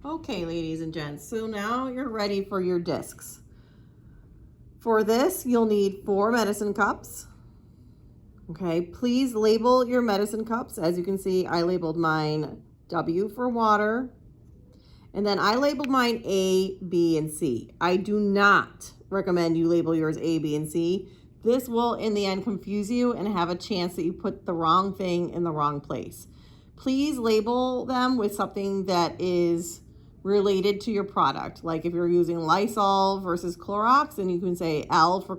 Okay, ladies and gents, so now you're ready for your discs. For this, you'll need 4 medicine cups. Okay, please label your medicine cups. As you can see, I labeled mine W for water, and then I labeled mine A, B, and C. I do not recommend you label yours A, B, and C. This will, in the end, confuse you and have a chance that you put the wrong thing in the wrong place. Please label them with something that is related to your product. Like if you're using Lysol versus Clorox, then you can say L for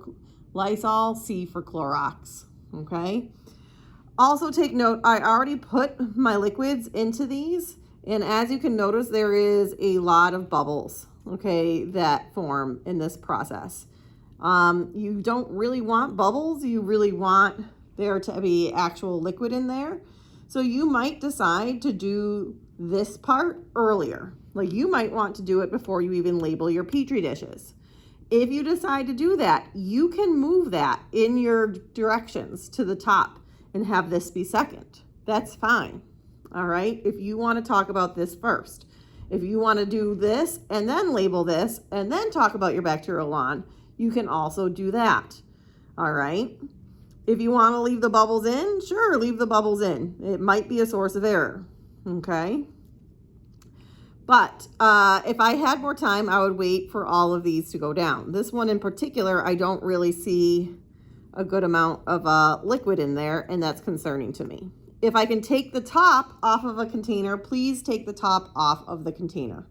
Lysol, C for Clorox, okay? Also take note, I already put my liquids into these, and as you can notice, there is a lot of bubbles, okay, that form in this process. You don't really want bubbles, you really want there to be actual liquid in there. So you might decide to do this part earlier. Like you might want to do it before you even label your Petri dishes. If you decide to do that, you can move that in your directions to the top and have this be second. That's fine. All right. If you want to talk about this first, if you want to do this and then label this and then talk about your bacterial lawn, you can also do that. All right. If you want to leave the bubbles in, sure, leave the bubbles in. It might be a source of error. Okay. But if I had more time, I would wait for all of these to go down. This one in particular, I don't really see a good amount of liquid in there, and that's concerning to me. If I can take the top off of a container, please take the top off of the container.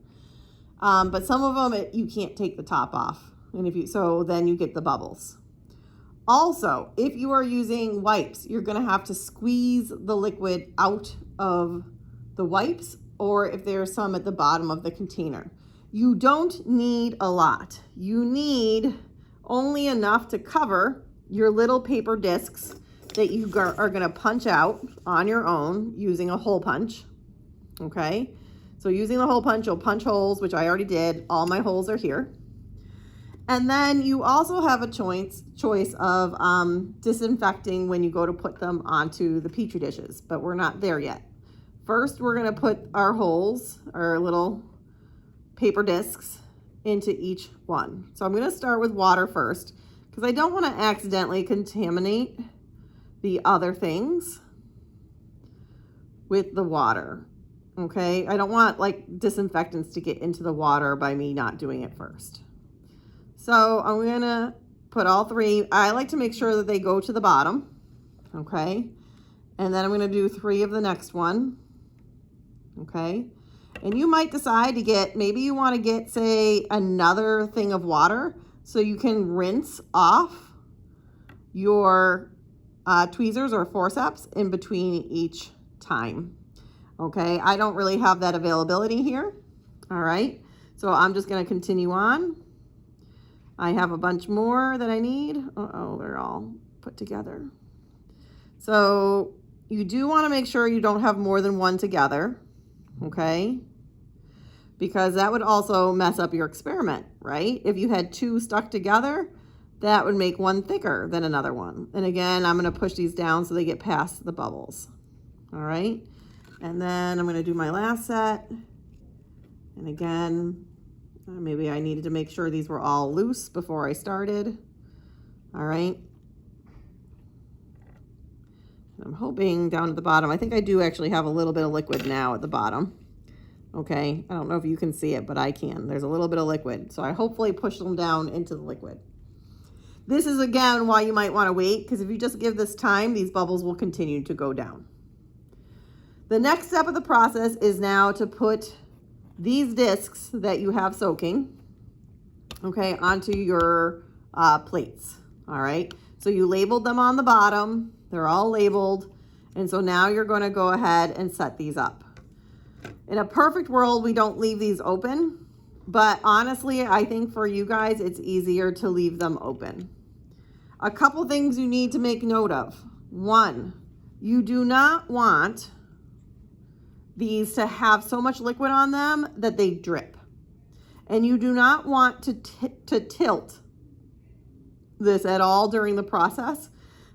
But some of them, you can't take the top off. And so then you get the bubbles. Also, if you are using wipes, you're going to have to squeeze the liquid out of the wipes, or if there's some at the bottom of the container. You don't need a lot. You need only enough to cover your little paper discs that you are going to punch out on your own using a hole punch. Okay, so using the hole punch, you'll punch holes, which I already did. All my holes are here. And then you also have a choice of disinfecting when you go to put them onto the Petri dishes, but we're not there yet. First, we're going to put our holes, our little paper discs, into each one. So I'm going to start with water first because I don't want to accidentally contaminate the other things with the water. Okay, I don't want like disinfectants to get into the water by me not doing it first. So I'm going to put all 3. I like to make sure that they go to the bottom. Okay. And then I'm going to do 3 of the next one. Okay. And you might decide to get, maybe you want to get, say, another thing of water so you can rinse off your tweezers or forceps in between each time. Okay. I don't really have that availability here. All right. So I'm just going to continue on. I have a bunch more that I need. Uh-oh, they're all put together. So you do want to make sure you don't have more than one together, okay? Because that would also mess up your experiment, right? If you had 2 stuck together, that would make one thicker than another one. And again, I'm going to push these down so they get past the bubbles. All right? And then I'm going to do my last set. And again, maybe I needed to make sure these were all loose before I started. All right. I'm hoping down at the bottom, I think I do actually have a little bit of liquid now at the bottom. Okay. I don't know if you can see it, but I can. There's a little bit of liquid. So I hopefully push them down into the liquid. This is again why you might want to wait, because if you just give this time, these bubbles will continue to go down. The next step of the process is now to put these discs that you have soaking, okay, onto your plates. All right. So you labeled them on the bottom. They're all labeled. And so now you're going to go ahead and set these up. In a perfect world, we don't leave these open. But honestly, I think for you guys, it's easier to leave them open. A couple things you need to make note of. 1, you do not want these to have so much liquid on them that they drip. And you do not want to tilt this at all during the process,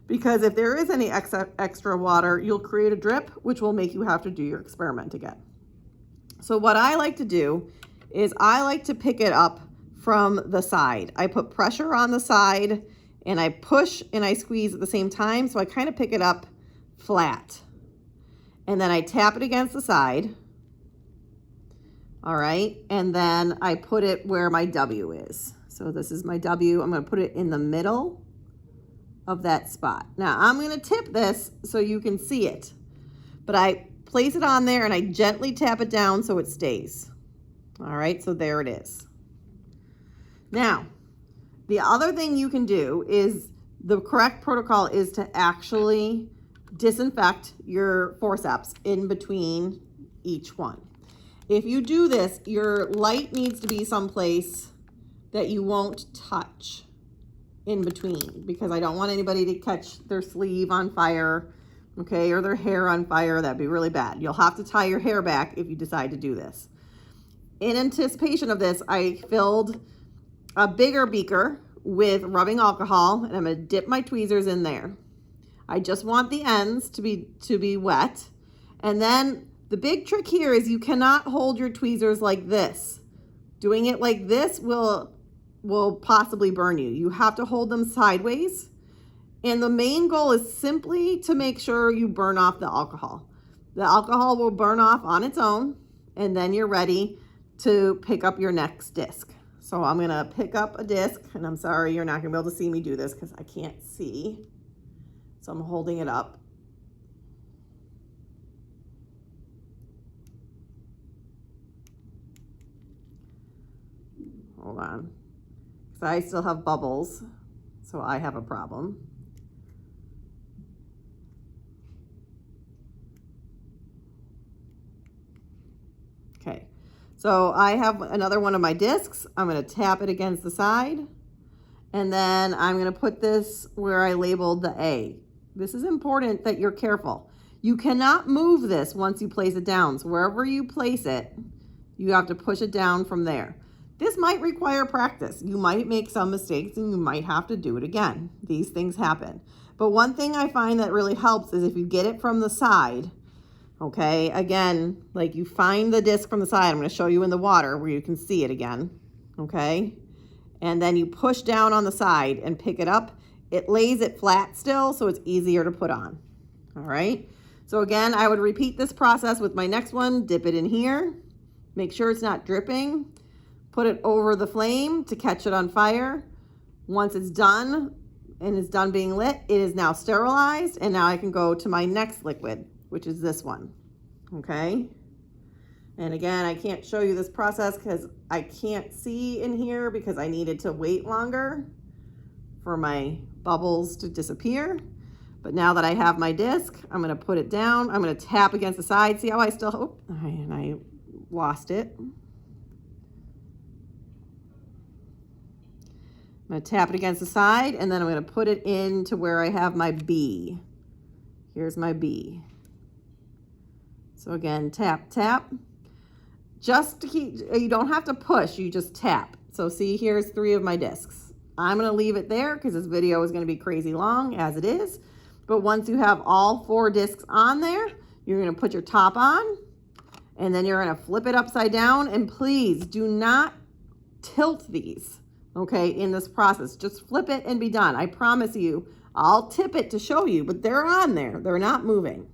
because if there is any extra water, you'll create a drip, which will make you have to do your experiment again. So what I like to do is I like to pick it up from the side. I put pressure on the side and I push and I squeeze at the same time. So I kind of pick it up flat. And then I tap it against the side. All right. And then I put it where my W is. So this is my W. I'm going to put it in the middle of that spot. Now I'm going to tip this so you can see it. But I place it on there and I gently tap it down so it stays. All right, so there it is. Now, the other thing you can do is the correct protocol is to actually disinfect your forceps in between each one. If you do this, your light needs to be someplace that you won't touch in between, because I don't want anybody to catch their sleeve on fire, okay, or their hair on fire. That'd be really bad. You'll have to tie your hair back if you decide to do this. In anticipation of this, I filled a bigger beaker with rubbing alcohol, and I'm going to dip my tweezers in there. I just want the ends to be wet. And then the big trick here is you cannot hold your tweezers like this. Doing it like this will possibly burn you. You have to hold them sideways. And the main goal is simply to make sure you burn off the alcohol. The alcohol will burn off on its own, and then you're ready to pick up your next disc. So I'm gonna pick up a disc, and I'm sorry you're not gonna be able to see me do this because I can't see. So I'm holding it up. Hold on, because I still have bubbles, so I have a problem. Okay, so I have another one of my discs. I'm going to tap it against the side, and then I'm going to put this where I labeled the A. This is important that you're careful. You cannot move this once you place it down. So wherever you place it, you have to push it down from there. This might require practice. You might make some mistakes and you might have to do it again. These things happen. But one thing I find that really helps is if you get it from the side, okay, again, like you find the disc from the side. I'm going to show you in the water where you can see it again, okay? And then you push down on the side and pick it up. It lays it flat still, so it's easier to put on, all right? So again, I would repeat this process with my next one. Dip it in here. Make sure it's not dripping. Put it over the flame to catch it on fire. Once it's done and it's done being lit, it is now sterilized, and now I can go to my next liquid, which is this one, okay? And again, I can't show you this process because I can't see in here because I needed to wait longer for my bubbles to disappear. But now that I have my disc, I'm gonna put it down. I'm gonna tap against the side. See how I still, and I lost it. I'm gonna tap it against the side, and then I'm gonna put it into where I have my B. Here's my B. So again, tap, tap. Just to keep, you don't have to push, you just tap. So see, here's 3 of my discs. I'm gonna leave it there because this video is gonna be crazy long as it is. But once you have all 4 discs on there, you're gonna put your top on, and then you're gonna flip it upside down. And please do not tilt these, okay, in this process. Just flip it and be done. I promise you, I'll tip it to show you, but they're on there. They're not moving.